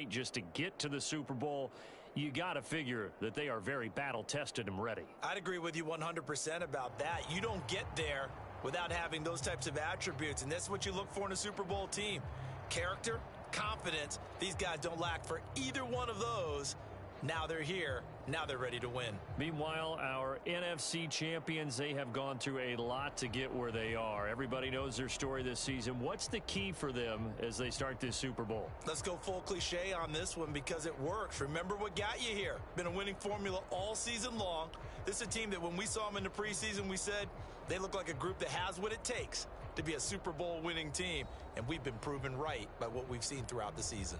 just to get to the Super Bowl, you got to figure that they are very battle-tested and ready. I'd agree with you 100% about that. You don't get there without having those types of attributes, and that's what you look for in a Super Bowl team. Character, confidence. These guys don't lack for either one of those. Now they're here. Now they're ready to win. Meanwhile, our NFC champions, they have gone through a lot to get where they are. Everybody knows their story this season. What's the key for them as they start this Super Bowl? Let's go full cliche on this one because it works. Remember what got you here. Been a winning formula all season long. This is a team that when we saw them in the preseason, we said they look like a group that has what it takes to be a Super Bowl winning team. And we've been proven right by what we've seen throughout the season.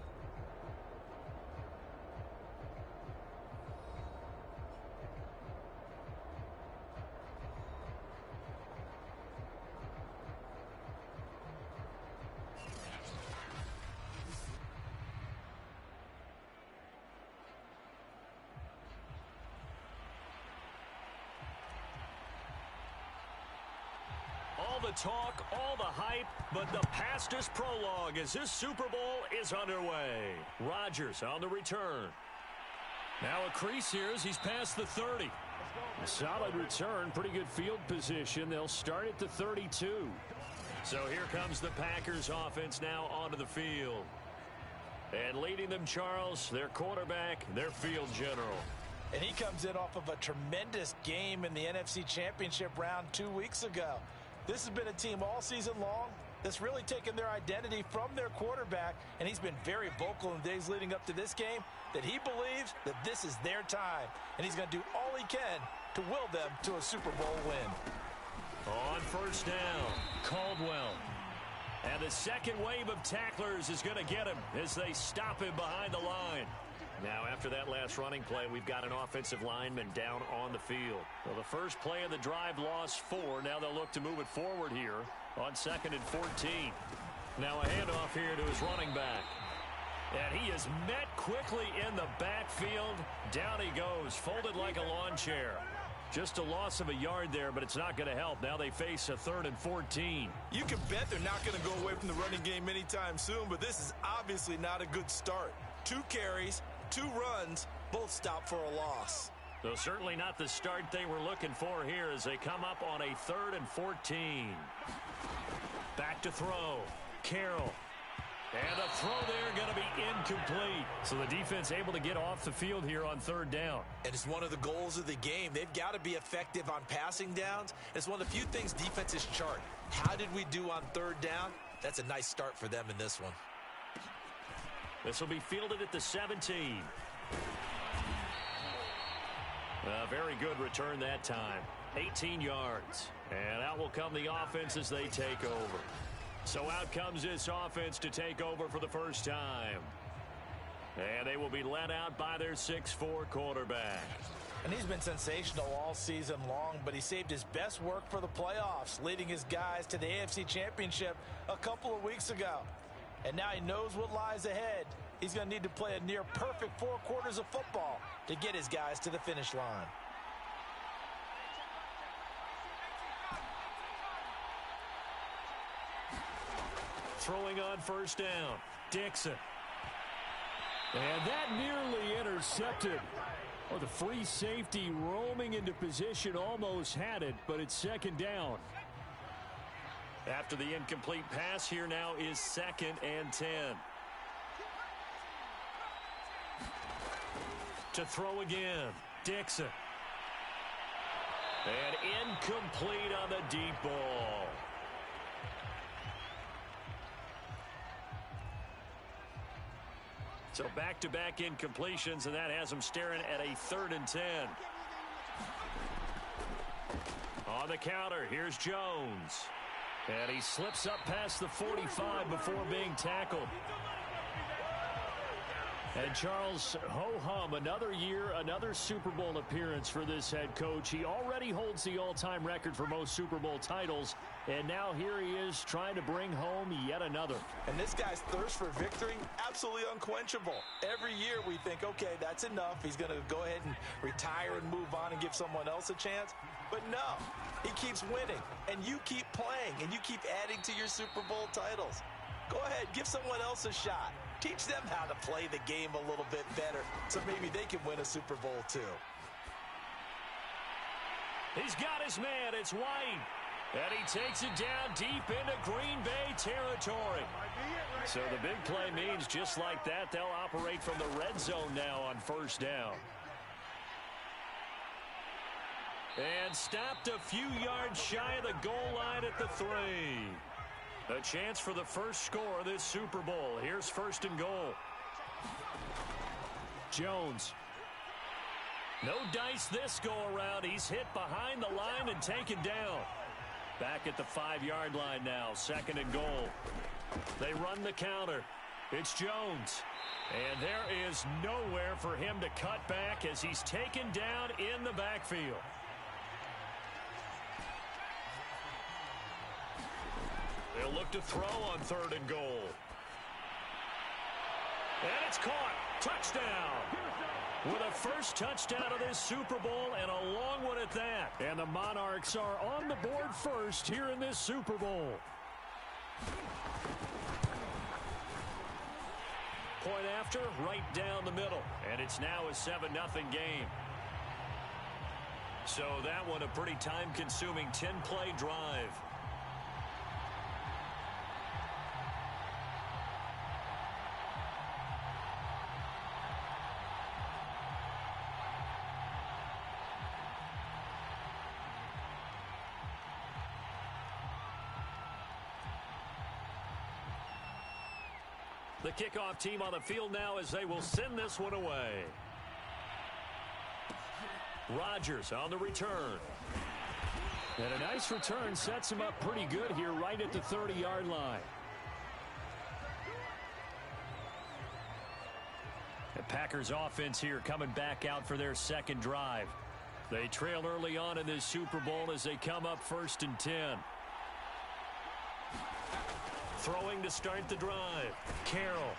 All the talk, all the hype, but the pastest prologue as this Super Bowl is underway. Rodgers on the return. Now a crease here as he's past the 30. A solid return, pretty good field position. They'll start at the 32. So here comes the Packers offense now onto the field. And leading them, Charles, their quarterback, their field general. And he comes in off of a tremendous game in the NFC Championship round 2 weeks ago. This has been a team all season long that's really taken their identity from their quarterback, and he's been very vocal in the days leading up to this game that he believes that this is their time, and he's going to do all he can to will them to a Super Bowl win. On first down, Caldwell. And the second wave of tacklers is going to get him as they stop him behind the line. Now, after that last running play, we've got an offensive lineman down on the field. Well, the first play of the drive lost 4. Now they'll look to move it forward here on 2nd and 14. Now a handoff here to his running back. And he is met quickly in the backfield. Down he goes, folded like a lawn chair. Just a loss of a yard there, but it's not going to help. Now they face a 3rd and 14. You can bet they're not going to go away from the running game anytime soon, but this is obviously not a good start. 2 carries, 2 runs, both stop for a loss. So certainly not the start they were looking for here as they come up on a 3rd and 14. Back to throw. Carroll. And a throw there going to be incomplete. So the defense able to get off the field here on 3rd down. And it's one of the goals of the game. They've got to be effective on passing downs. It's one of the few things defenses chart. How did we do on 3rd down? That's a nice start for them in this one. This will be fielded at the 17. A very good return that time. 18 yards. And out will come the offense as they take over. So out comes this offense to take over for the first time. And they will be led out by their 6'4" quarterback. And he's been sensational all season long, but he saved his best work for the playoffs, leading his guys to the AFC Championship a couple of weeks ago. And now he knows what lies ahead. He's going to need to play a near-perfect 4 quarters of football to get his guys to the finish line. Throwing on first down, Dixon. And that nearly intercepted. Oh, the free safety roaming into position almost had it, but it's 2nd down. After the incomplete pass, here now is 2nd and 10. To throw again, Dixon. And incomplete on the deep ball. So back-to-back incompletions, and that has them staring at a 3rd and 10. On the counter, here's Jones. And he slips up past the 45 before being tackled. And Charles, ho-hum, another year, another Super Bowl appearance for this head coach. He already holds the all-time record for most Super Bowl titles, and now here he is trying to bring home yet another. And this guy's thirst for victory, absolutely unquenchable. Every year we think, okay, that's enough. He's going to go ahead and retire and move on and give someone else a chance. But no, he keeps winning, and you keep playing, and you keep adding to your Super Bowl titles. Go ahead, give someone else a shot. Teach them how to play the game a little bit better so maybe they can win a Super Bowl too. He's got his man. It's White. And he takes it down deep into Green Bay territory. So the big play means just like that, they'll operate from the red zone now on first down. And stopped a few yards shy of the goal line at the 3. A chance for the first score of this Super Bowl. Here's first and goal. Jones. No dice this go-around. He's hit behind the line and taken down. Back at the 5-yard line now. Second and goal. They run the counter. It's Jones. And there is nowhere for him to cut back as he's taken down in the backfield. They'll look to throw on third and goal. And it's caught. Touchdown. With a first touchdown of this Super Bowl and a long one at that. And the Monarchs are on the board first here in this Super Bowl. Point after, right down the middle. And it's now a 7-0 game. So that one a pretty time-consuming 10-play drive. The kickoff team on the field now as they will send this one away. Rodgers on the return. And a nice return sets him up pretty good here right at the 30-yard line. The Packers offense here coming back out for their second drive. They trail early on in this Super Bowl as they come up 1st and 10. Throwing to start the drive. Carroll.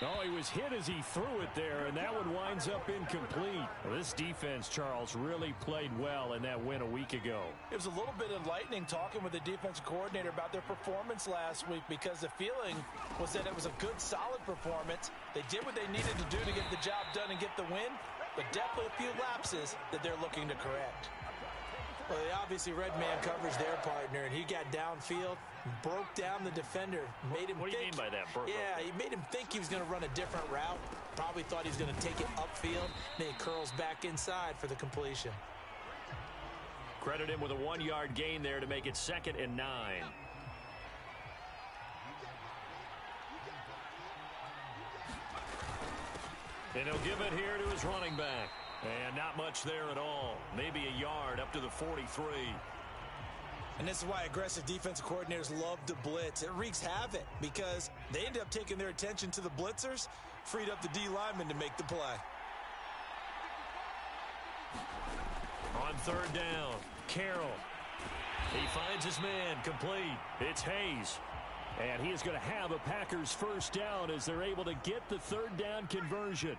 Oh, he was hit as he threw it there, and that one winds up incomplete. Well, this defense, Charles, really played well in that win a week ago. It was a little bit enlightening talking with the defensive coordinator about their performance last week because the feeling was that it was a good, solid performance. They did what they needed to do to get the job done and get the win, but definitely a few lapses that they're looking to correct. Well, they obviously red man coverage their partner, and he got downfield, broke down the defender, made him What do you mean by that? Yeah, he made him think he was going to run a different route. Probably thought he was going to take it upfield. Then he curls back inside for the completion. Credit him with a 1-yard gain there to make it 2nd and 9. And he'll give it here to his running back. And not much there at all. Maybe a yard up to the 43. And this is why aggressive defensive coordinators love to blitz. It wreaks havoc because they end up taking their attention to the blitzers, freed up the D lineman to make the play. On 3rd down, Carroll. He finds his man, complete. It's Hayes. And he is going to have a Packers first down as they're able to get the 3rd down conversion.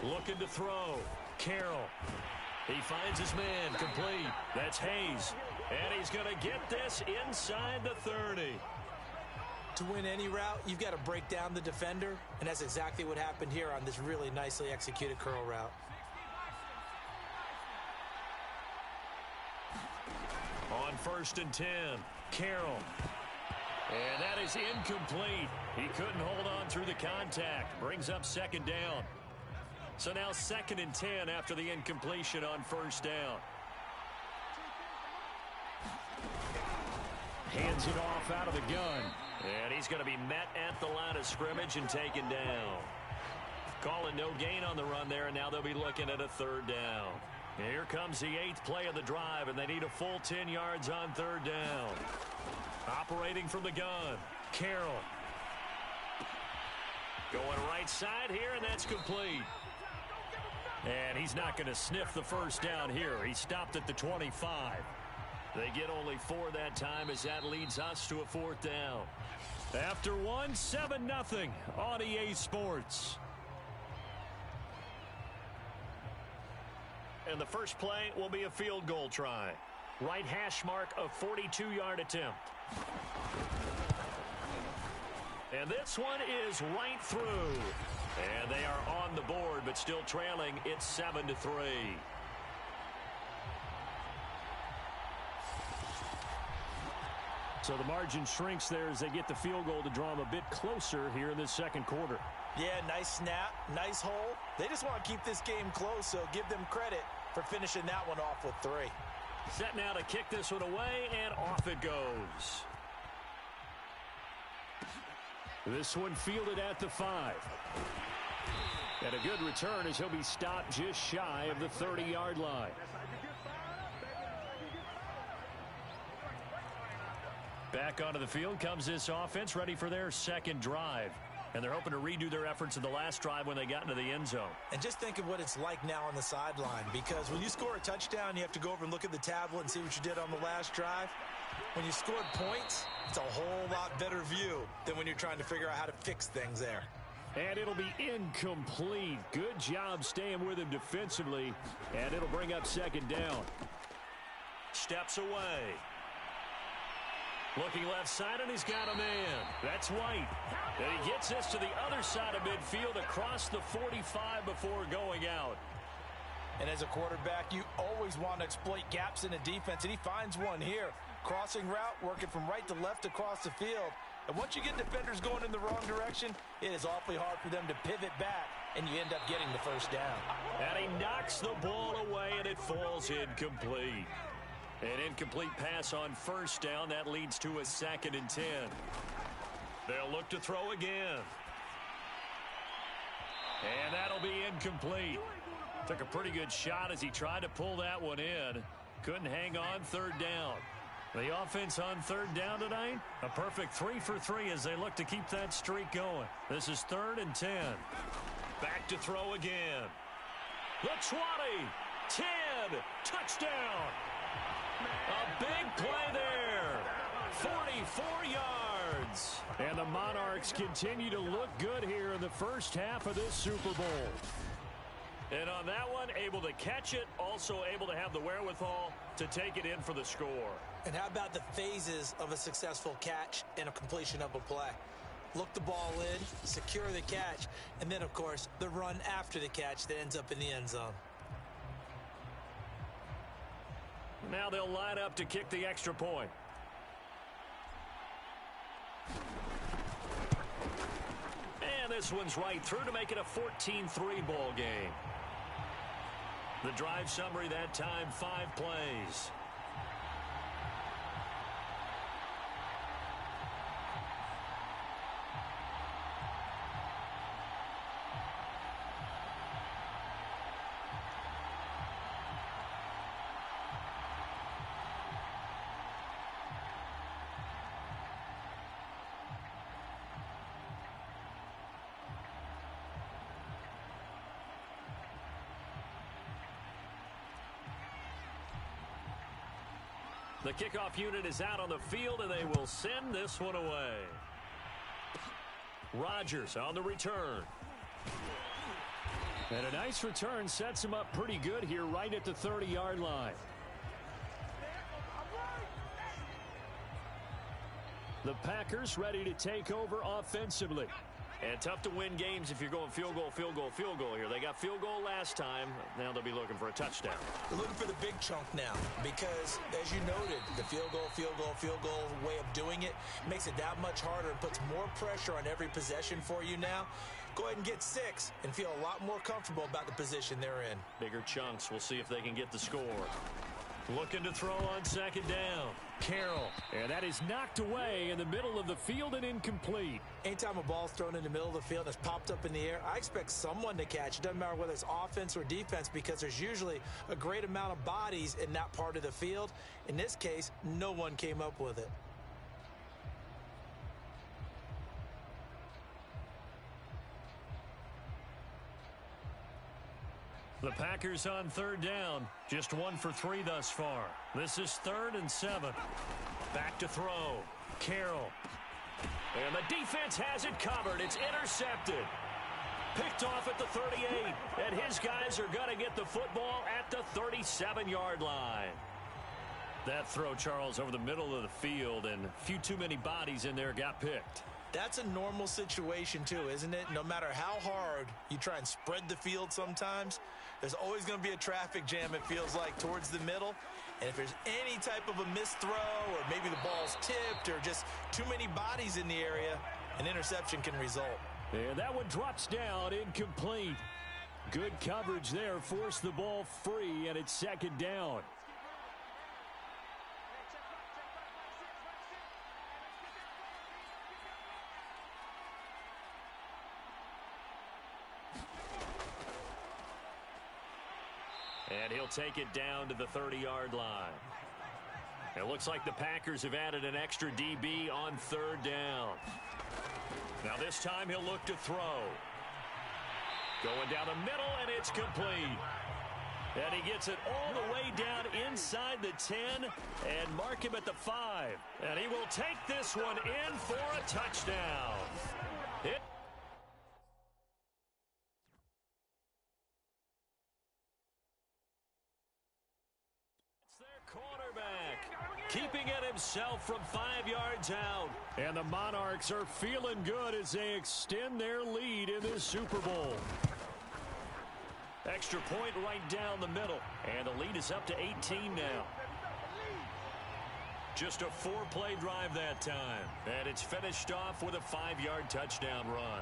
Looking to throw. Carroll. He finds his man, complete. That's Hayes. And he's going to get this inside the 30. To win any route, you've got to break down the defender, and that's exactly what happened here on this really nicely executed curl route. On 1st and 10, Carroll. And that is incomplete. He couldn't hold on through the contact. Brings up 2nd down. So now 2nd and 10 after the incompletion on 1st down. Hands it off out of the gun. And he's going to be met at the line of scrimmage and taken down. Calling no gain on the run there, and now they'll be looking at a 3rd down. Here comes the 8th play of the drive, and they need a full 10 yards on 3rd down. Operating from the gun, Carroll. Going right side here, and that's complete. And he's not going to sniff the first down here. He stopped at the 25. They get only 4 that time as that leads us to a 4th down. After one, 7-0 on EA Sports. And the first play will be a field goal try. Right hash mark, a 42-yard attempt. And this one is right through. And they are on the board, but still trailing. It's 7-3. So the margin shrinks there as they get the field goal to draw them a bit closer here in this second quarter. Yeah, nice snap, nice hole. They just want to keep this game close, so give them credit for finishing that one off with 3. Set now to kick this one away, and off it goes. This one fielded at the 5. And a good return as he'll be stopped just shy of the 30-yard line. Back onto the field comes this offense, ready for their second drive. And they're hoping to redo their efforts in the last drive when they got into the end zone. And just think of what it's like now on the sideline, because when you score a touchdown, you have to go over and look at the tablet and see what you did on the last drive. When you scored points, it's a whole lot better view than when you're trying to figure out how to fix things there. And it'll be incomplete. Good job staying with him defensively. And it'll bring up second down. Steps away. Looking left side, and he's got a man. That's White. And he gets this to the other side of midfield across the 45 before going out. And as a quarterback, you always want to exploit gaps in a defense, and he finds one here. Crossing route, working from right to left across the field. And once you get defenders going in the wrong direction, it is awfully hard for them to pivot back, and you end up getting the first down. And he knocks the ball away, and it falls incomplete. An incomplete pass on first down. That leads to a 2nd and 10. They'll look to throw again. And that'll be incomplete. Took a pretty good shot as he tried to pull that one in. Couldn't hang on, 3rd down. The offense on 3rd down tonight, a perfect 3 for 3 as they look to keep that streak going. This is 3rd and 10. Back to throw again. The 20, 10, touchdown. A big play there. 44 yards. And the Monarchs continue to look good here in the first half of this Super Bowl. And on that one, able to catch it, also able to have the wherewithal to take it in for the score. And how about the phases of a successful catch and a completion of a play? Look the ball in, secure the catch, and then, of course, the run after the catch that ends up in the end zone. Now they'll line up to kick the extra point. And this one's right through to make it a 14-3 ball game. The drive summary that time, 5 plays. The kickoff unit is out on the field, and they will send this one away. Rodgers on the return. And a nice return sets him up pretty good here right at the 30-yard line. The Packers ready to take over offensively. And tough to win games if you're going field goal, field goal, field goal here. They got field goal last time. Now they'll be looking for a touchdown. They're looking for the big chunk now because, as you noted, the field goal way of doing it makes it that much harder and puts more pressure on every possession for you now. Go ahead and get 6 and feel a lot more comfortable about the position they're in. Bigger chunks. We'll see if they can get the score. Looking to throw on second down. Carroll. And that is knocked away in the middle of the field and incomplete. Anytime a ball's thrown in the middle of the field and it's popped up in the air, I expect someone to catch. It doesn't matter whether it's offense or defense because there's usually a great amount of bodies in that part of the field. In this case, no one came up with it. The Packers on third down. Just 1 for 3 thus far. This is 3rd and 7. Back to throw. Carroll. And the defense has it covered. It's intercepted. Picked off at the 38. And his guys are going to get the football at the 37-yard line. That throw, Charles, over the middle of the field, and a few too many bodies in there got picked. That's a normal situation, too, isn't it? No matter how hard you try and spread the field sometimes, there's always going to be a traffic jam, it feels like, towards the middle. And if there's any type of a missed throw or maybe the ball's tipped or just too many bodies in the area, an interception can result. And that one drops down, incomplete. Good coverage there, forced the ball free, and it's second down. And he'll take it down to the 30-yard line. It looks like the Packers have added an extra DB on third down. Now this time he'll look to throw. Going down the middle, and it's complete. And he gets it all the way down inside the 10 and mark him at the 5. And he will take this one in for a touchdown. It's their quarterback, keeping it himself from 5 yards out. And the Monarchs are feeling good as they extend their lead in this Super Bowl. Extra point right down the middle. And the lead is up to 18 now. Just a 4-play drive that time. And it's finished off with a 5-yard touchdown run.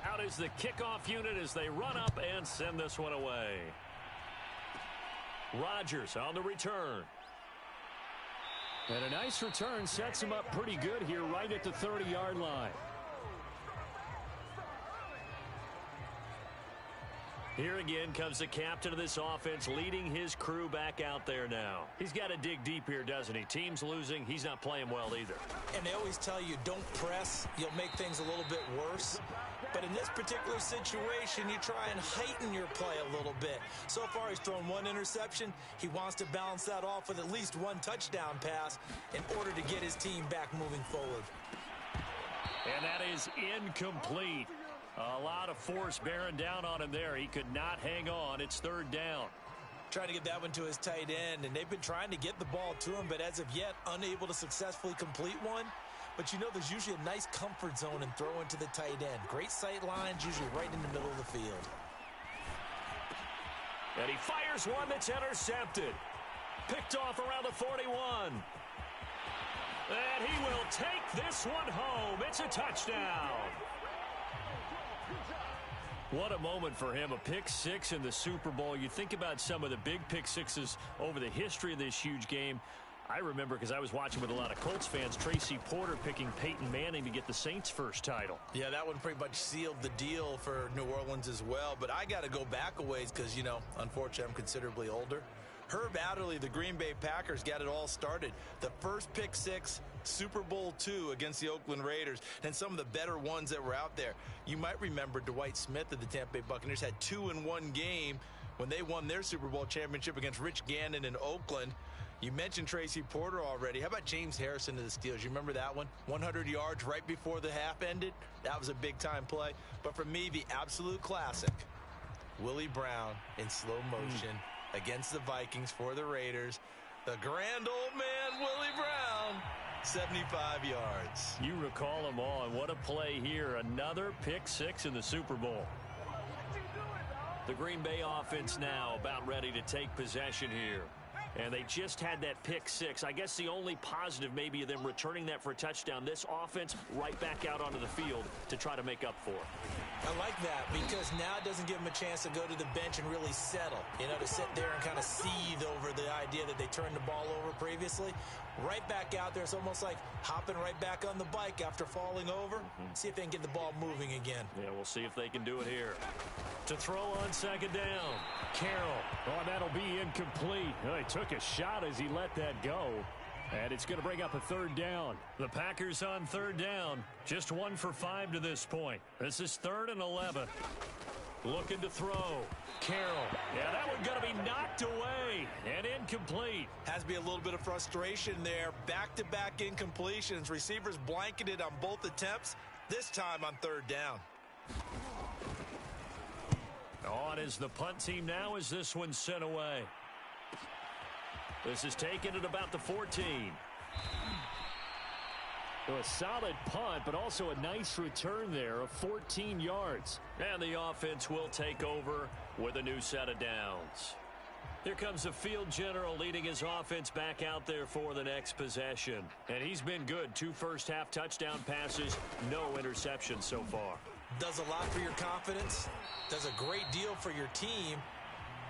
Out is the kickoff unit as they run up and send this one away. Rodgers on the return. And a nice return sets him up pretty good here right at the 30-yard line. Here again comes the captain of this offense, leading his crew back out there now. He's got to dig deep here, doesn't he? Team's losing. He's not playing well either. And they always tell you, don't press. You'll make things a little bit worse. But in this particular situation, you try and heighten your play a little bit. So far, he's thrown one interception. He wants to balance that off with at least one touchdown pass in order to get his team back moving forward. And that is incomplete. A lot of force bearing down on him there. He could not hang on. It's third down. Trying to get that one to his tight end, and they've been trying to get the ball to him, but as of yet, unable to successfully complete one. But you know there's usually a nice comfort zone in throwing to the tight end. Great sight lines, usually right in the middle of the field. And he fires one that's intercepted. Picked off around the 41. And he will take this one home. It's a touchdown. What a moment for him, a pick six in the Super Bowl. You think about some of the big pick sixes over the history of this huge game. I remember, because I was watching with a lot of Colts fans, Tracy Porter picking Peyton Manning to get the Saints' first title. Yeah, that one pretty much sealed the deal for New Orleans as well. But I got to go back a ways because, you know, unfortunately, I'm considerably older. Herb Adderley, the Green Bay Packers, got it all started. The first pick six, Super Bowl II against the Oakland Raiders, and some of the better ones that were out there. You might remember Dwight Smith of the Tampa Bay Buccaneers had 2 in one game when they won their Super Bowl championship against Rich Gannon in Oakland. You mentioned Tracy Porter already. How about James Harrison of the Steelers? You remember that one? 100 yards right before the half ended. That was a big-time play. But for me, the absolute classic, Willie Brown in slow motion against the Vikings for the Raiders. The grand old man, Willie Brown, 75 yards. You recall them all, and what a play here. Another pick six in the Super Bowl. The Green Bay offense now about ready to take possession here. And they just had that pick six. I guess the only positive maybe of them returning that for a touchdown. This offense right back out onto the field to try to make up for it. I like that because now it doesn't give them a chance to go to the bench and really settle. You know, to sit there and kind of seethe over the idea that they turned the ball over previously. Right back out there. It's almost like hopping right back on the bike after falling over. See if they can get the ball moving again. Yeah, we'll see if they can do it here. To throw on second down. Carroll. Oh, that'll be incomplete. Oh, he took a shot as he let that go. And it's going to bring up a third down. The Packers on third down. Just 1 for 5 to this point. This is 3rd and 11. Looking to throw. Carroll. Yeah, that one going to be knocked away and incomplete. Has to be a little bit of frustration there. Back-to-back incompletions. Receivers blanketed on both attempts. This time on third down. On is the punt team now as this one's sent away. This is taken at about the 14. So a solid punt, but also a nice return there of 14 yards. And the offense will take over with a new set of downs. Here comes the field general leading his offense back out there for the next possession. And he's been good. 2 first-half touchdown passes, no interceptions so far. Does a lot for your confidence, does a great deal for your team,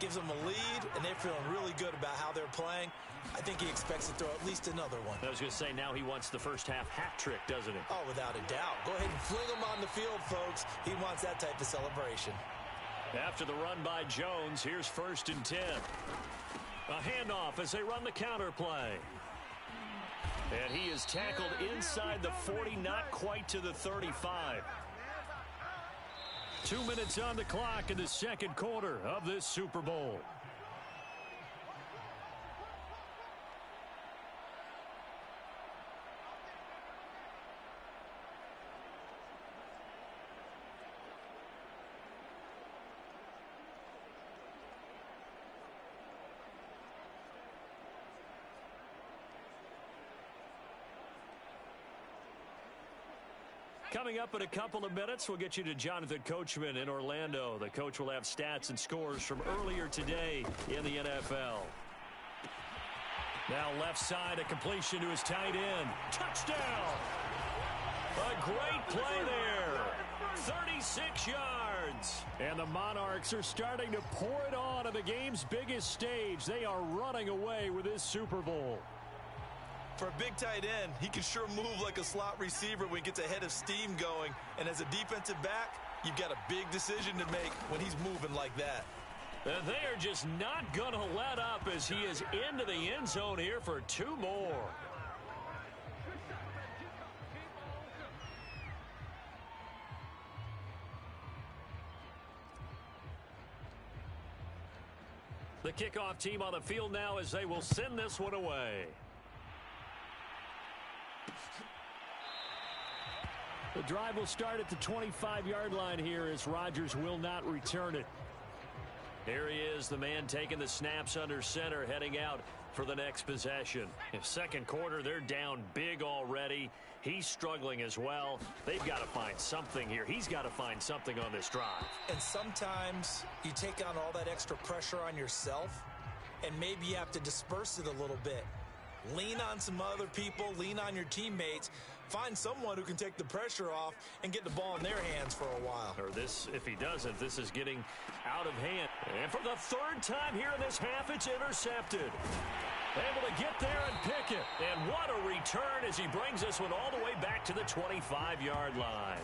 gives them a lead, and they're feeling really good about how they're playing. I think he expects to throw at least another one. I was going to say, now he wants the first-half hat trick, doesn't he? Oh, without a doubt. Go ahead and fling him on the field, folks. He wants that type of celebration. After the run by Jones, here's 1st and 10. A handoff as they run the counter play. And he is tackled inside the 40, not quite to the 35. 2 minutes on the clock in the second quarter of this Super Bowl. Coming up in a couple of minutes, we'll get you to Jonathan Coachman in Orlando. The coach will have stats and scores from earlier today in the NFL. Now left side, a completion to his tight end. Touchdown! A great play there. 36 yards. And the Monarchs are starting to pour it on the game's biggest stage. They are running away with this Super Bowl. For a big tight end, he can sure move like a slot receiver when he gets a head of steam going. And as a defensive back, you've got a big decision to make when he's moving like that. And they are just not going to let up as he is into the end zone here for 2 more. The kickoff team on the field now as they will send this one away. The drive will start at the 25-yard line here as Rodgers will not return it. Here he is, the man taking the snaps under center, heading out for the next possession. In second quarter, they're down big already. He's struggling as well. They've got to find something here. He's got to find something on this drive. And sometimes you take on all that extra pressure on yourself, and maybe you have to disperse it a little bit. Lean on some other people, lean on your teammates. Find someone who can take the pressure off and get the ball in their hands for a while. Or this, if he doesn't, this is getting out of hand. And for the 3rd time here in this half, it's intercepted. Able to get there and pick it. And what a return as he brings this one all the way back to the 25-yard line.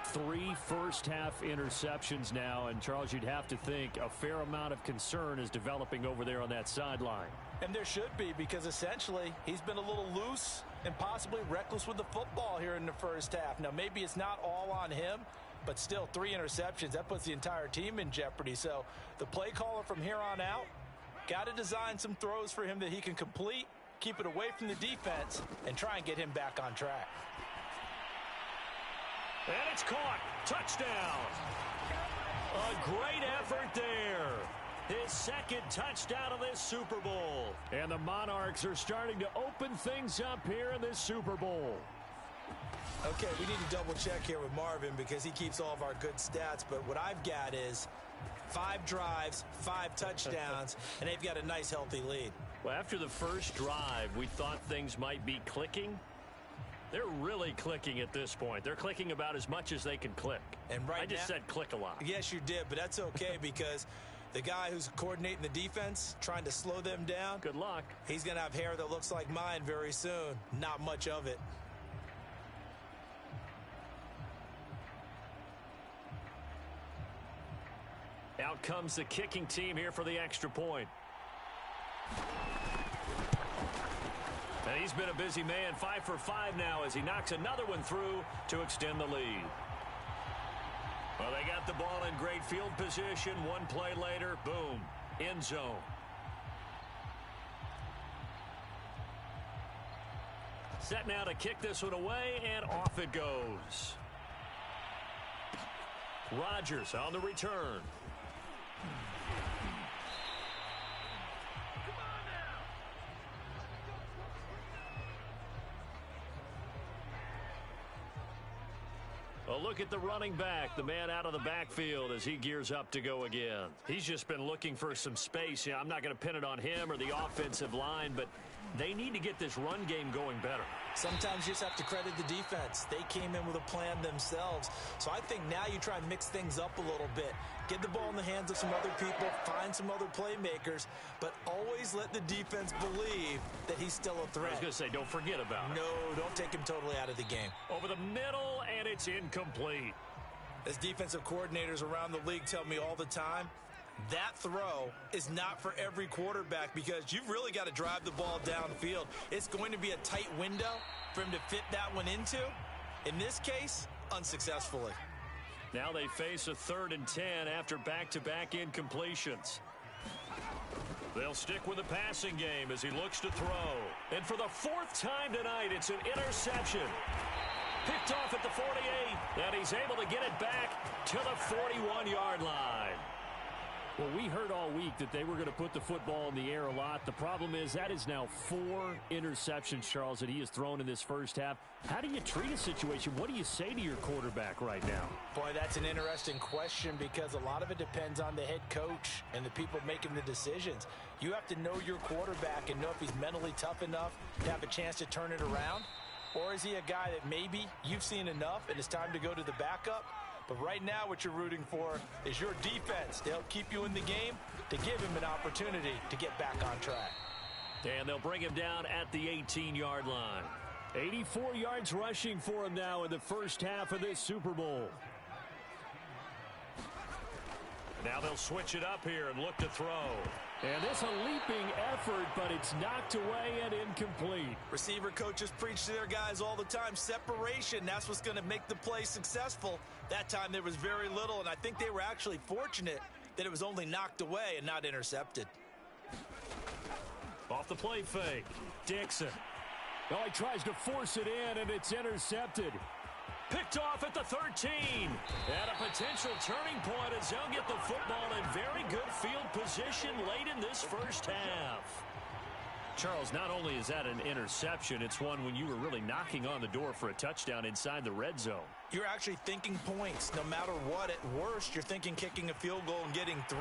3 first-half interceptions now, and Charles, you'd have to think a fair amount of concern is developing over there on that sideline. And there should be, because essentially he's been a little loose and possibly reckless with the football here in the first half. Now, maybe it's not all on him, but still 3 interceptions. That puts the entire team in jeopardy. So the play caller from here on out got to design some throws for him that he can complete, keep it away from the defense, and try and get him back on track. And it's caught. Touchdown. A great effort there. His 2nd touchdown of this Super Bowl. And the Monarchs are starting to open things up here in this Super Bowl. Okay, we need to double check here with Marvin because he keeps all of our good stats. But what I've got is 5 drives, 5 touchdowns, and they've got a nice, healthy lead. Well, after the first drive, we thought things might be clicking. They're really clicking at this point. They're clicking about as much as they can click. And right I just said click a lot. Yes, you did, but that's okay because the guy who's coordinating the defense, trying to slow them down. Good luck. He's going to have hair that looks like mine very soon. Not much of it. Out comes the kicking team here for the extra point. And he's been a busy man, 5 for 5 now as he knocks another one through to extend the lead. Well, they got the ball in great field position. One play later, boom, end zone. Set now to kick this one away, and off it goes. Rodgers on the return. A look at the running back, the man out of the backfield as he gears up to go again. He's just been looking for some space. I'm not going to pin it on him or the offensive line, but they need to get this run game going better. Sometimes you just have to credit the defense. They came in with a plan themselves. So I think now you try and mix things up a little bit. Get the ball in the hands of some other people, find some other playmakers, but always let the defense believe that he's still a threat. I was going to say, don't forget about it. No, don't take him totally out of the game. Over the middle, and it's incomplete. As defensive coordinators around the league tell me all the time, that throw is not for every quarterback because you've really got to drive the ball downfield. It's going to be a tight window for him to fit that one into. In this case, unsuccessfully. Now they face a 3rd and 10 after back-to-back incompletions. They'll stick with the passing game as he looks to throw. And for the 4th time tonight, it's an interception. Picked off at the 48, and he's able to get it back to the 41-yard line. Well, we heard all week that they were going to put the football in the air a lot. The problem is that is now 4 interceptions, Charles, that he has thrown in this first half. How do you treat a situation? What do you say to your quarterback right now? Boy, that's an interesting question because a lot of it depends on the head coach and the people making the decisions. You have to know your quarterback and know if he's mentally tough enough to have a chance to turn it around. Or is he a guy that maybe you've seen enough and it's time to go to the backup? But right now what you're rooting for is your defense. They'll keep you in the game to give him an opportunity to get back on track. And they'll bring him down at the 18-yard line. 84 yards rushing for him now in the first half of this Super Bowl. Now they'll switch it up here and look to throw. And this a leaping effort, but it's knocked away and incomplete. Receiver coaches preach to their guys all the time. Separation, that's what's going to make the play successful. That time there was very little, and I think they were actually fortunate that it was only knocked away and not intercepted. Off the play fake, Dixon. Oh, he tries to force it in, and it's intercepted. Picked off at the 13. And a potential turning point as they'll get the football in very good field position late in this first half. Charles, not only is that an interception, it's one when you were really knocking on the door for a touchdown inside the red zone. You're actually thinking points. No matter what, at worst, you're thinking kicking a field goal and getting 3.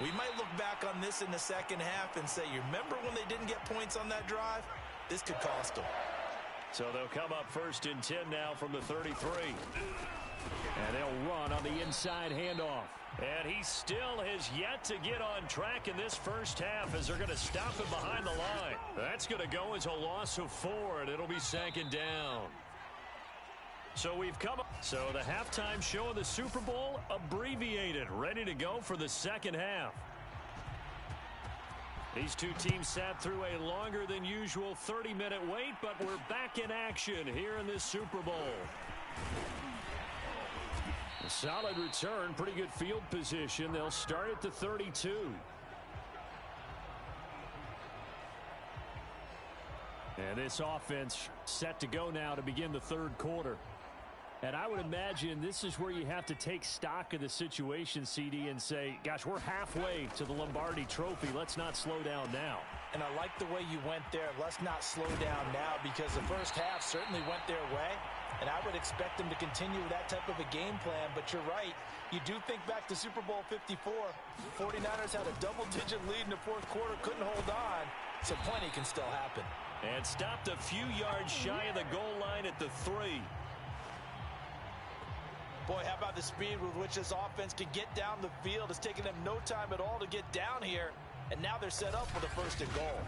We might look back on this in the second half and say, you remember when they didn't get points on that drive? This could cost them. So they'll come up 1st and 10 now from the 33. And they'll run on the inside handoff. And he still has yet to get on track in this first half as they're going to stop him behind the line. That's going to go as a loss of 4, and it'll be 2nd down. So we've come up. So the halftime show of the Super Bowl abbreviated, ready to go for the second half. These two teams sat through a longer than usual 30-minute wait, but we're back in action here in this Super Bowl. A solid return, pretty good field position. They'll start at the 32. And this offense set to go now to begin the 3rd quarter. And I would imagine this is where you have to take stock of the situation, CD, and say, gosh, we're halfway to the Lombardi Trophy. Let's not slow down now. And I like the way you went there. Let's not slow down now because the first half certainly went their way. And I would expect them to continue with that type of a game plan. But you're right. You do think back to Super Bowl 54. 49ers had a double-digit lead in the 4th quarter, couldn't hold on. So plenty can still happen. And stopped a few yards shy of the goal line at the 3. Boy, how about the speed with which this offense can get down the field? It's taken them no time at all to get down here. And now they're set up for the 1st and goal.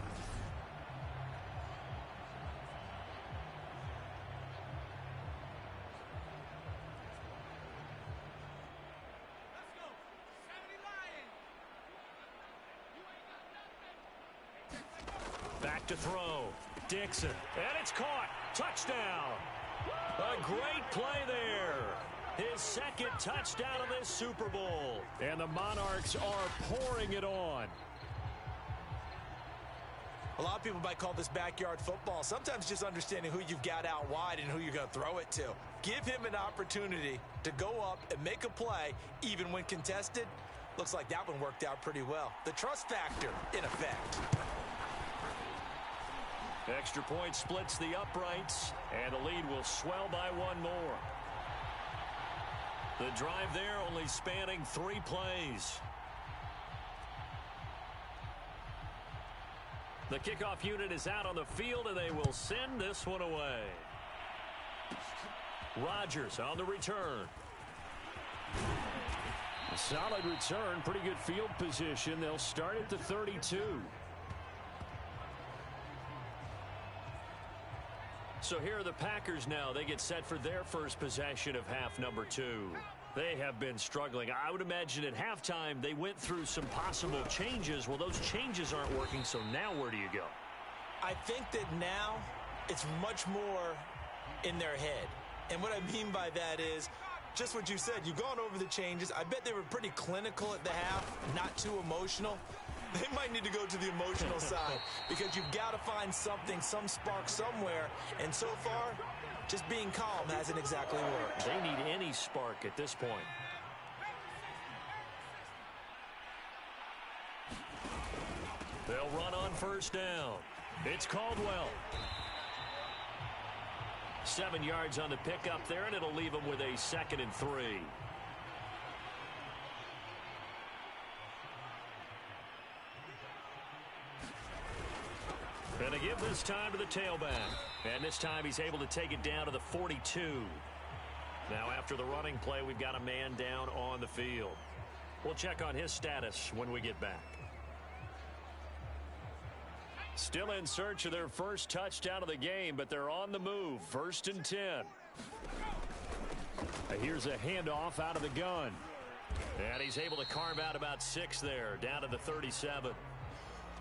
Back to throw. Dixon. And it's caught. Touchdown. A great play there. His 2nd touchdown of this Super Bowl. And the Monarchs are pouring it on. A lot of people might call this backyard football. Sometimes just understanding who you've got out wide and who you're going to throw it to. Give him an opportunity to go up and make a play, even when contested. Looks like that one worked out pretty well. The trust factor in effect. Extra point splits the uprights, and the lead will swell by one more. The drive there only spanning 3 plays. The kickoff unit is out on the field, and they will send this one away. Rodgers on the return. A solid return, pretty good field position. They'll start at the 32. So here are the Packers now. They get set for their first possession of half number 2. They have been struggling. I would imagine at halftime they went through some possible changes. Well, those changes aren't working, so now where do you go? I think that now it's much more in their head. And what I mean by that is just what you said. You've gone over the changes. I bet they were pretty clinical at the half, not too emotional. They might need to go to the emotional side because you've got to find something, some spark somewhere. And so far, just being calm hasn't exactly worked. They need any spark at this point. They'll run on first down. It's Caldwell. 7 yards on the pickup there, and it'll leave them with a 2nd and 3. And they give this time to the tailback. And this time he's able to take it down to the 42. Now after the running play, we've got a man down on the field. We'll check on his status when we get back. Still in search of their first touchdown of the game, but they're on the move. 1st and 10. Here's a handoff out of the gun. And he's able to carve out about 6 there, down to the 37.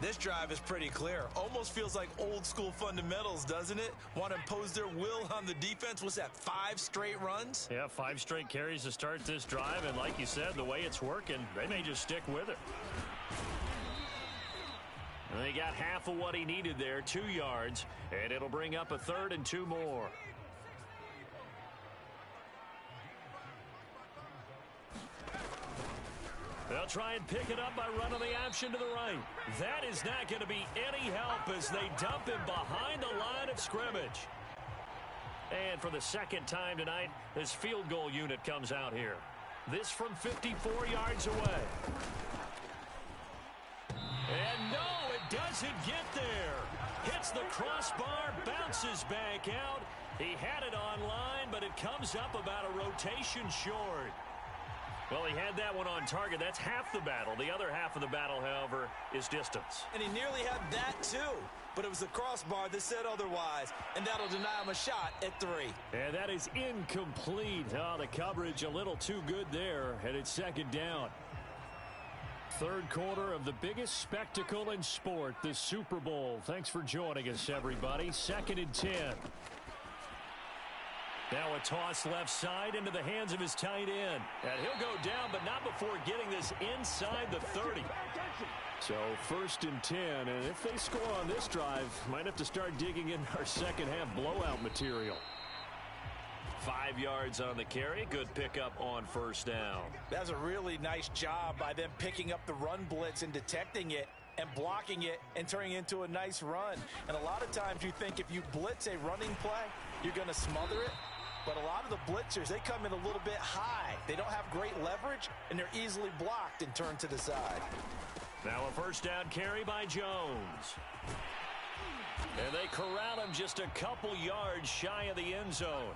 This drive is pretty clear. Almost feels like old school fundamentals, doesn't it? Want to impose their will on the defense. Was that 5 straight runs? Yeah, 5 straight carries to start this drive. And like you said, the way it's working, they may just stick with it. And they got half of what he needed there, 2 yards. And it'll bring up a 3rd and 2 more. They'll try and pick it up by running the option to the right. That is not going to be any help as they dump him behind the line of scrimmage. And for the 2nd time tonight, this field goal unit comes out here. This from 54 yards away. And no, it doesn't get there. Hits the crossbar, bounces back out. He had it online, but it comes up about a rotation short. Well, he had that one on target. That's half the battle. The other half of the battle, however, is distance. And he nearly had that, too. But it was the crossbar that said otherwise. And that'll deny him a shot at 3. And that is incomplete. Oh, the coverage a little too good there. And it's 2nd down. 3rd quarter of the biggest spectacle in sport, the Super Bowl. Thanks for joining us, everybody. 2nd and 10. Now a toss left side into the hands of his tight end. And he'll go down, but not before getting this inside the 30. So 1st and 10, and if they score on this drive, might have to start digging in our 2nd half blowout material. 5 yards on the carry. Good pickup on 1st down. That's a really nice job by them picking up the run blitz and detecting it and blocking it and turning it into a nice run. And a lot of times you think if you blitz a running play, you're going to smother it. But a lot of the blitzers, they come in a little bit high. They don't have great leverage, and they're easily blocked and turned to the side. Now a 1st down carry by Jones. And they corral him just a couple yards shy of the end zone.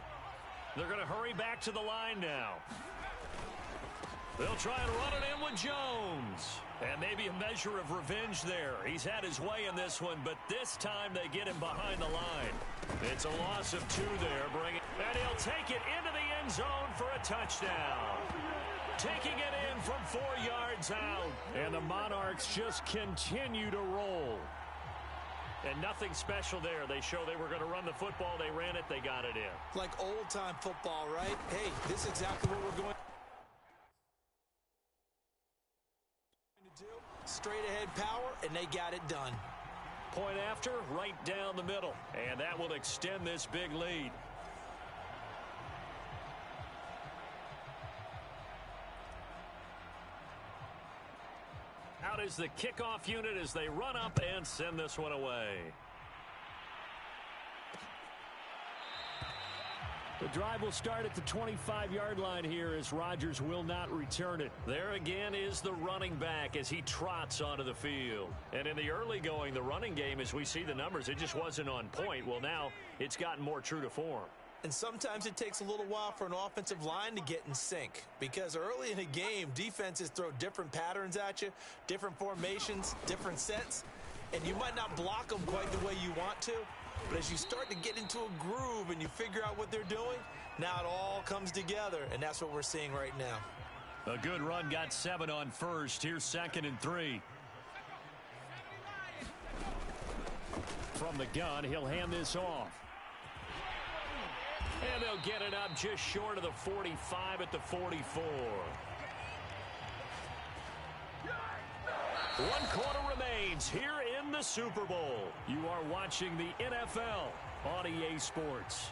They're going to hurry back to the line now. They'll try and run it in with Jones. And maybe a measure of revenge there. He's had his way in this one, but this time they get him behind the line. It's a loss of 2 there. And he'll take it into the end zone for a touchdown. Taking it in from 4 yards out. And the Monarchs just continue to roll. And nothing special there. They show they were going to run the football. They ran it. They got it in. Like old-time football, right? Hey, this is exactly what we're going to do. Straight ahead power, and they got it done. Point after, right down the middle. And that will extend this big lead. Out is the kickoff unit as they run up and send this one away. The drive will start at the 25-yard line here as Rodgers will not return it. There again is the running back as he trots onto the field. And in the early going, the running game, as we see the numbers, it just wasn't on point. Well, now it's gotten more true to form. And sometimes it takes a little while for an offensive line to get in sync, because early in a game, defenses throw different patterns at you, different formations, different sets, and you might not block them quite the way you want to. But as you start to get into a groove and you figure out what they're doing, now it all comes together, and that's what we're seeing right now. A good run got 7 on first. Here's 2nd and 3. From the gun, he'll hand this off. And they'll get it up just short of the 45 at the 44. 1 quarter remains here in the Super Bowl. You are watching the NFL on EA Sports.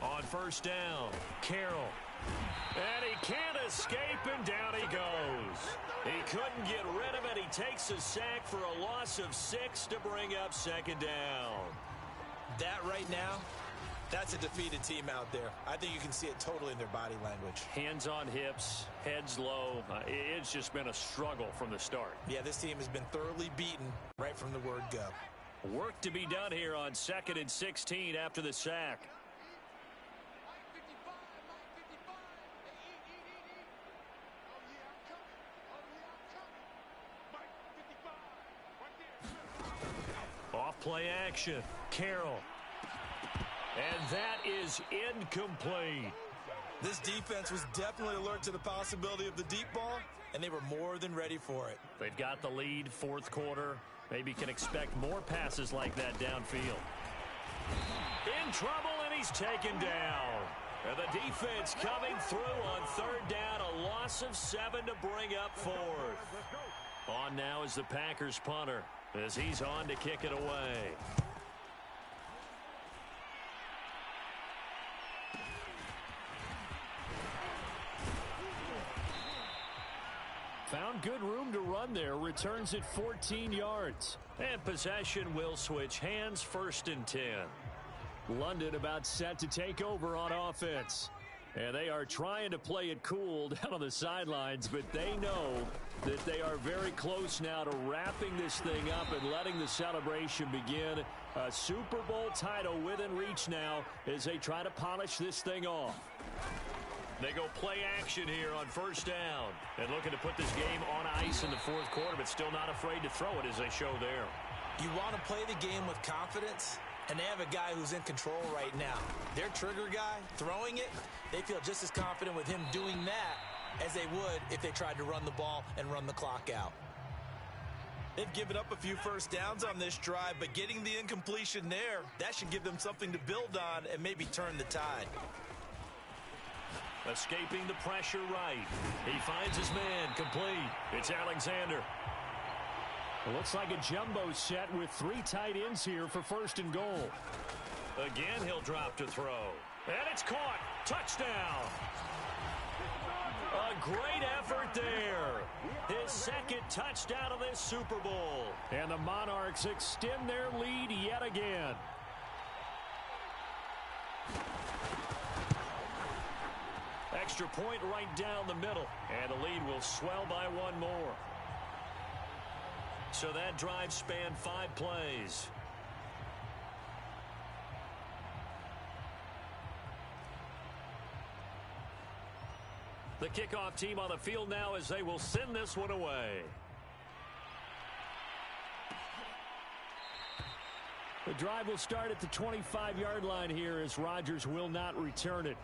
On first down, Carroll. And he can't escape, and down he goes. He couldn't get rid of it. He takes a sack for a loss of 6 to bring up 2nd down. That right now, that's a defeated team out there. I think you can see it totally in their body language. Hands on hips, heads low. It's just been a struggle from the start. Yeah, this team has been thoroughly beaten right from the word go. Work to be done here on 2nd and 16 after the sack. Off play action. Carroll. And that is incomplete. This defense was definitely alert to the possibility of the deep ball, and they were more than ready for it. They've got the lead, 4th quarter. Maybe can expect more passes like that downfield. In trouble, and he's taken down. And the defense coming through on 3rd down. A loss of 7 to bring up 4th. On now is the Packers punter as he's on to kick it away. Found good room to run there. Returns at 14 yards. And possession will switch hands, 1st and 10. London about set to take over on offense. And they are trying to play it cool down on the sidelines, but they know that they are very close now to wrapping this thing up and letting the celebration begin. A Super Bowl title within reach now as they try to polish this thing off. They go play action here on 1st down. And looking to put this game on ice in the 4th quarter, but still not afraid to throw it as they show there. You want to play the game with confidence, and they have a guy who's in control right now. Their trigger guy, throwing it, they feel just as confident with him doing that as they would if they tried to run the ball and run the clock out. They've given up a few 1st downs on this drive, but getting the incompletion there, that should give them something to build on and maybe turn the tide. Escaping the pressure right. He finds his man complete. It's Alexander. It looks like a jumbo set with 3 tight ends here for 1st and goal. Again, he'll drop to throw. And it's caught. Touchdown. A great effort there. His 2nd touchdown of this Super Bowl. And the Monarchs extend their lead yet again. Extra point right down the middle. And the lead will swell by 1 more. So that drive spanned 5 plays. The kickoff team on the field now as they will send this one away. The drive will start at the 25-yard line here as Rodgers will not return it.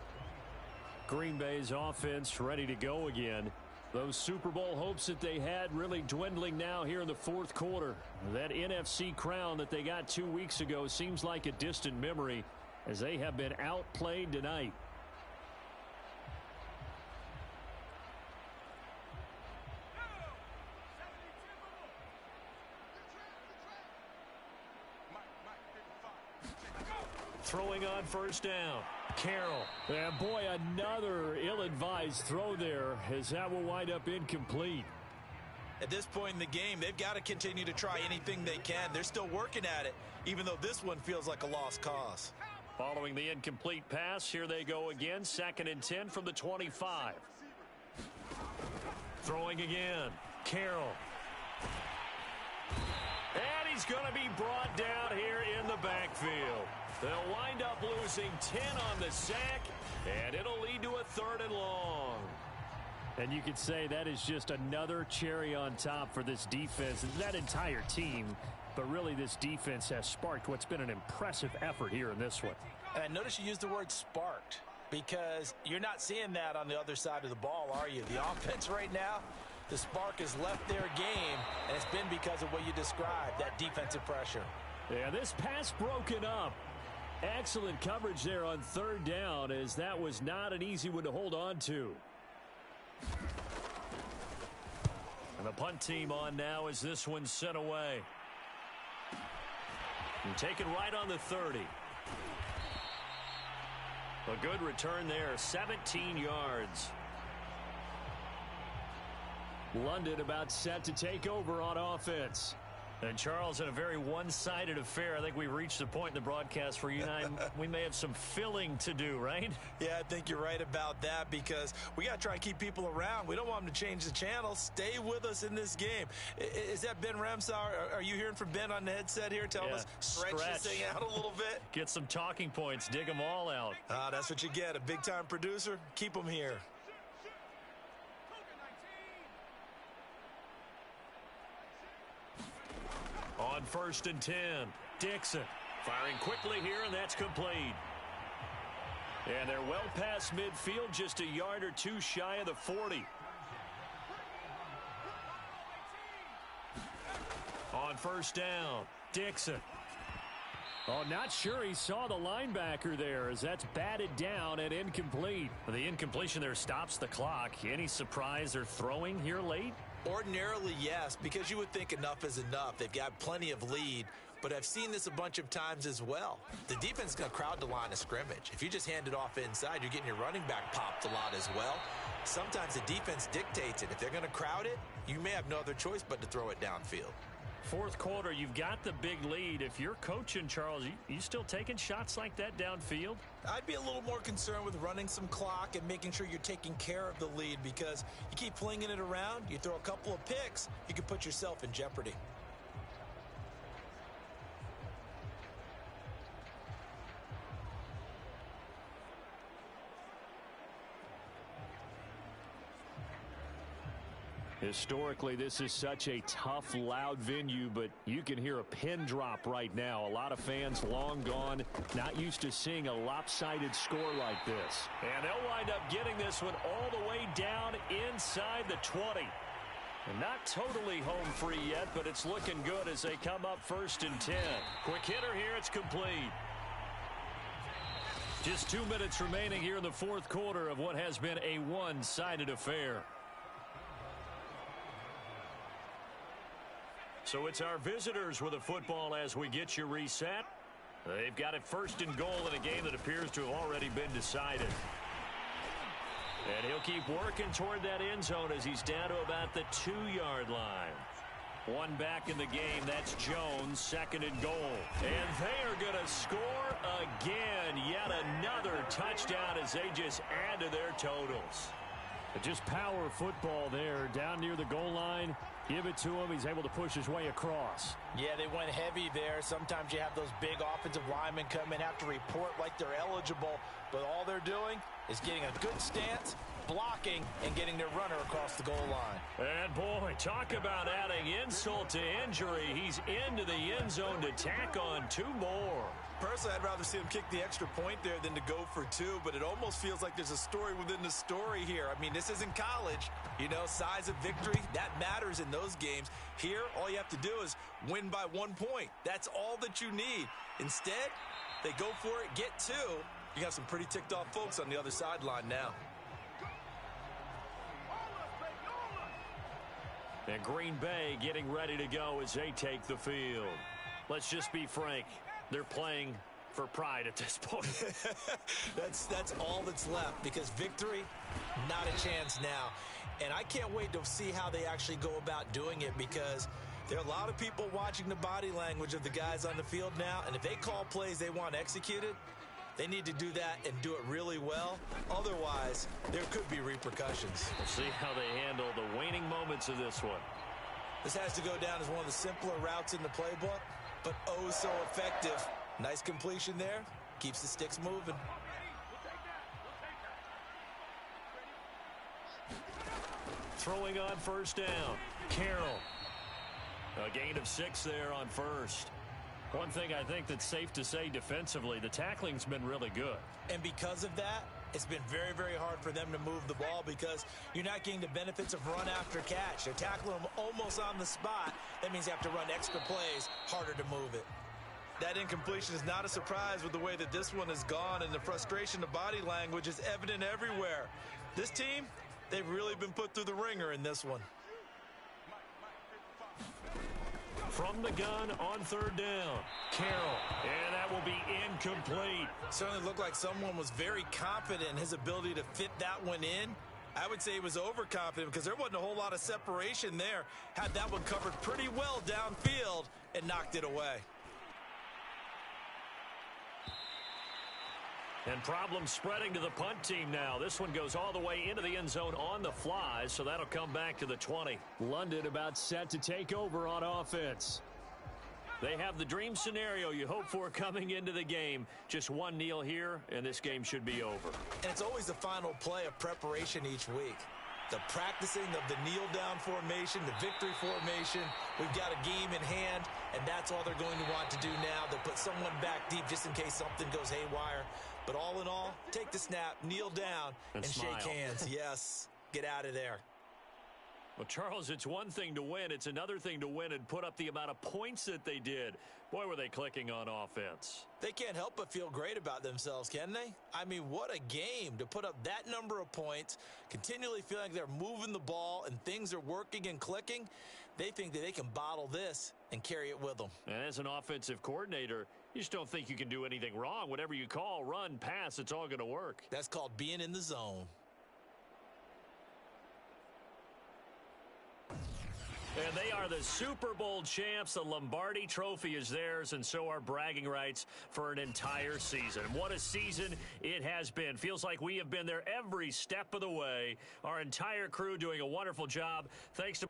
Green Bay's offense ready to go again. Those Super Bowl hopes that they had really dwindling now here in the 4th quarter. That NFC crown that they got 2 weeks ago seems like a distant memory as they have been outplayed tonight. throwing on first down. Carroll. And boy, another ill-advised throw there, as that will wind up incomplete. At this point in the game, they've got to continue to try anything they can. They're still working at it, even though this one feels like a lost cause. Following the incomplete pass, here they go again. 2nd and 10 from the 25. Throwing again. Carroll. And he's going to be brought down here in the backfield. They'll wind up losing 10 on the sack, and it'll lead to a 3rd and long. And you could say that is just another cherry on top for this defense and that entire team. But really, this defense has sparked what's been an impressive effort here in this one. And I notice you used the word sparked, because you're not seeing that on the other side of the ball, are you? The offense right now, the spark has left their game, and it's been because of what you described, that defensive pressure. Yeah, this pass broken up. Excellent coverage there on 3rd down, as that was not an easy one to hold on to. And the punt team on now as this one's sent away. And taken right on the 30. A good return there, 17 yards. London about set to take over on offense. And Charles, in a very one-sided affair, I think we've reached the point in the broadcast where you and I, we may have some filling to do, right? Yeah, I think you're right about that, because we got to try and keep people around. We don't want them to change the channel. Stay with us in this game. Is that Ben Ramsau? Are you hearing from Ben on the headset here? Tell us, stretch this thing out a little bit. Get some talking points. Dig them all out. That's what you get. A big-time producer. Keep them here. On 1st and 10, Dixon firing quickly here, and that's complete. And they're well past midfield, just a yard or two shy of the 40. On 1st down, Dixon. Oh, not sure he saw the linebacker there, as that's batted down and incomplete. The incompletion there stops the clock. Any surprise they're throwing here late? Ordinarily, yes, because you would think enough is enough. They've got plenty of lead, but I've seen this a bunch of times as well. The defense is going to crowd the line of scrimmage. If you just hand it off inside, you're getting your running back popped a lot as well. Sometimes the defense dictates it. If they're going to crowd it, you may have no other choice but to throw it downfield. 4th quarter, you've got the big lead. If you're coaching, Charles, you still taking shots like that downfield? I'd be a little more concerned with running some clock and making sure you're taking care of the lead, because you keep flinging it around, you throw a couple of picks, you can put yourself in jeopardy. Historically, this is such a tough, loud venue, but you can hear a pin drop right now. A lot of fans long gone, not used to seeing a lopsided score like this. And they'll wind up getting this one all the way down inside the 20. And not totally home free yet, but it's looking good as they come up 1st and 10. Quick hitter here, it's complete. Just 2 minutes remaining here in the 4th quarter of what has been a one-sided affair. So it's our visitors with the football as we get you reset. They've got it 1st and goal in a game that appears to have already been decided. And he'll keep working toward that end zone as he's down to about the 2-yard line. One back in the game, that's Jones, 2nd and goal. And they are going to score again. Yet another touchdown as they just add to their totals. Just power football there, down near the goal line. Give it to him. He's able to push his way across. Yeah, they went heavy there. Sometimes you have those big offensive linemen come in, have to report like they're eligible, but all they're doing is getting a good stance, blocking, and getting their runner across the goal line. And boy, talk about adding insult to injury. He's into the end zone to tack on 2 more. Personally, I'd rather see him kick the extra point there than to go for 2, but it almost feels like there's a story within the story here. I mean, this isn't college. You know, size of victory, that matters in those games. Here, all you have to do is win by 1 point. That's all that you need. Instead, they go for it, get 2. You got some pretty ticked off folks on the other sideline now. And Green Bay getting ready to go as they take the field. Let's just be frank. They're playing for pride at this point. That's all that's left, because victory, not a chance now. And I can't wait to see how they actually go about doing it, because there are a lot of people watching the body language of the guys on the field now, and if they call plays they want executed, they need to do that and do it really well. Otherwise, there could be repercussions. We'll see how they handle the waning moments of this one. This has to go down as one of the simpler routes in the playbook, but oh so effective. Nice completion there. Keeps the sticks moving. Throwing on first down. Carroll. A gain of 6 there on first. One thing I think that's safe to say defensively, the tackling's been really good. And because of that, it's been very, very hard for them to move the ball, because you're not getting the benefits of run after catch. They're tackling them almost on the spot. That means you have to run extra plays, harder to move it. That incompletion is not a surprise with the way that this one has gone, and the frustration of body language is evident everywhere. This team, they've really been put through the ringer in this one. From the gun on third down. Carroll. And that will be incomplete. Certainly looked like someone was very confident in his ability to fit that one in. I would say he was overconfident, because there wasn't a whole lot of separation there. Had that one covered pretty well downfield and knocked it away. And problems spreading to the punt team now. This one goes all the way into the end zone on the fly, so that'll come back to the 20. London about set to take over on offense. They have the dream scenario you hope for coming into the game. Just one kneel here, and this game should be over. And it's always the final play of preparation each week. The practicing of the kneel-down formation, the victory formation. We've got a game in hand, and that's all they're going to want to do now. They'll put someone back deep just in case something goes haywire. But all in all, take the snap, kneel down, and shake hands. Yes, get out of there. Well, Charles, it's one thing to win. It's another thing to win and put up the amount of points that they did. Boy, were they clicking on offense. They can't help but feel great about themselves, can they? I mean, what a game to put up that number of points, continually feel like they're moving the ball and things are working and clicking. They think that they can bottle this and carry it with them. And as an offensive coordinator, you just don't think you can do anything wrong. Whatever you call, run, pass, it's all going to work. That's called being in the zone. And they are the Super Bowl champs. The Lombardi Trophy is theirs, and so are bragging rights for an entire season. What a season it has been. Feels like we have been there every step of the way. Our entire crew doing a wonderful job. Thanks to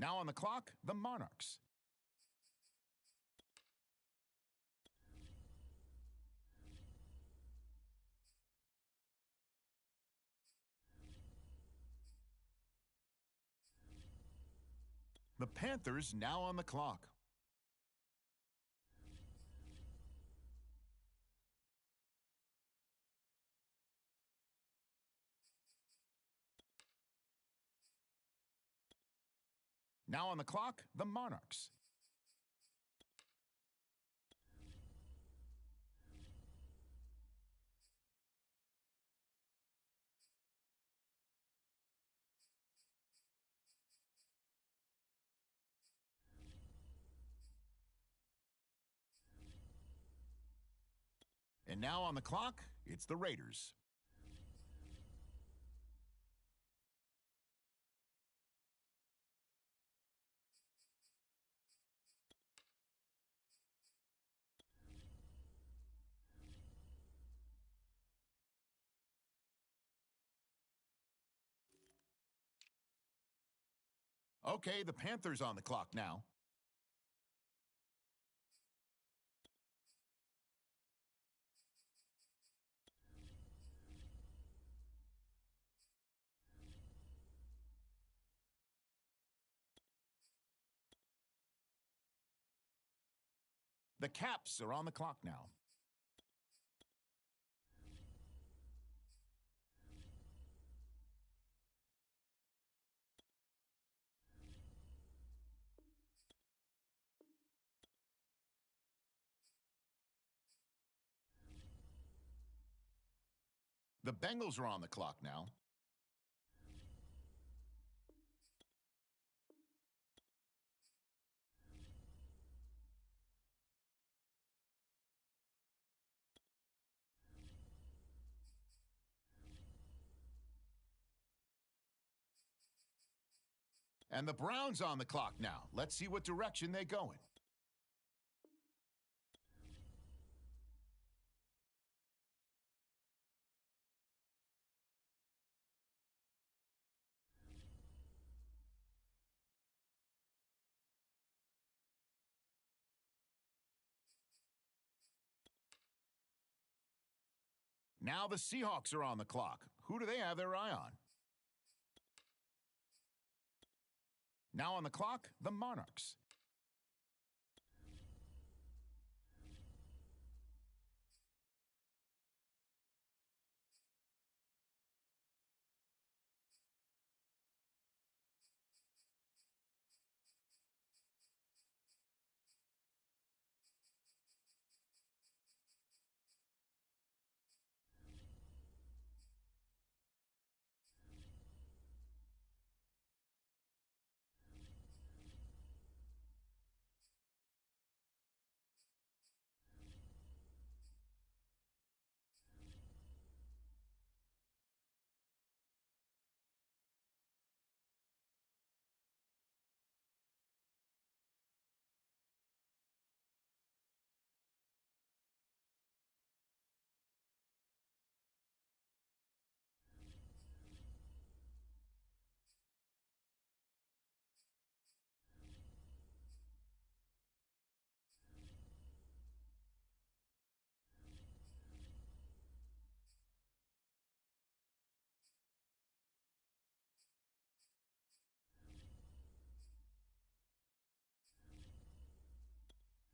Now on the clock, the Monarchs. The Panthers now on the clock. Now on the clock, the Monarchs. And now on the clock, it's the Raiders. Okay, the Panthers on the clock now. The Caps are on the clock now. The Bengals are on the clock now. And the Browns on the clock now. Let's see what direction they go in. Now the Seahawks are on the clock. Who do they have their eye on? Now on the clock, the Monarchs.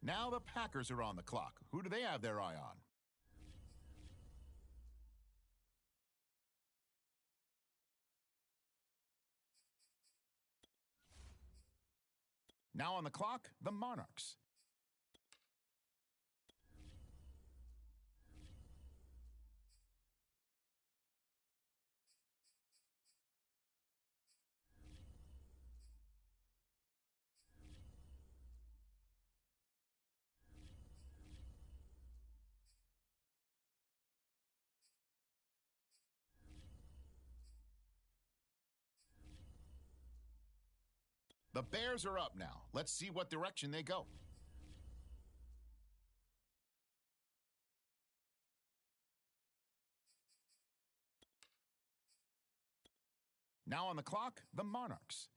Now the Packers are on the clock. Who do they have their eye on? Now on the clock, the Monarchs. The Bears are up now. Let's see what direction they go. Now on the clock, the Monarchs.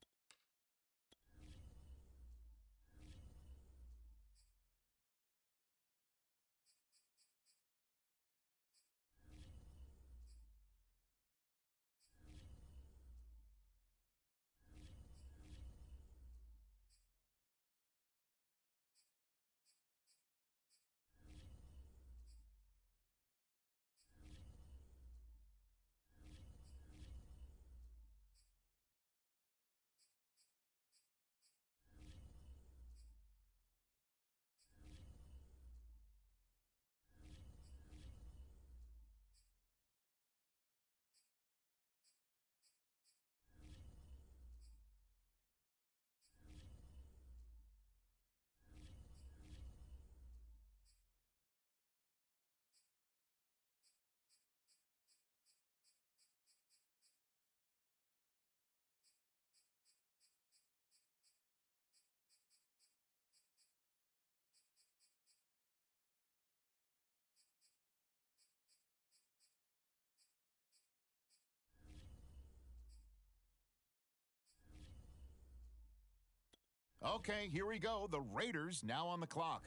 Okay, here we go. The Raiders now on the clock.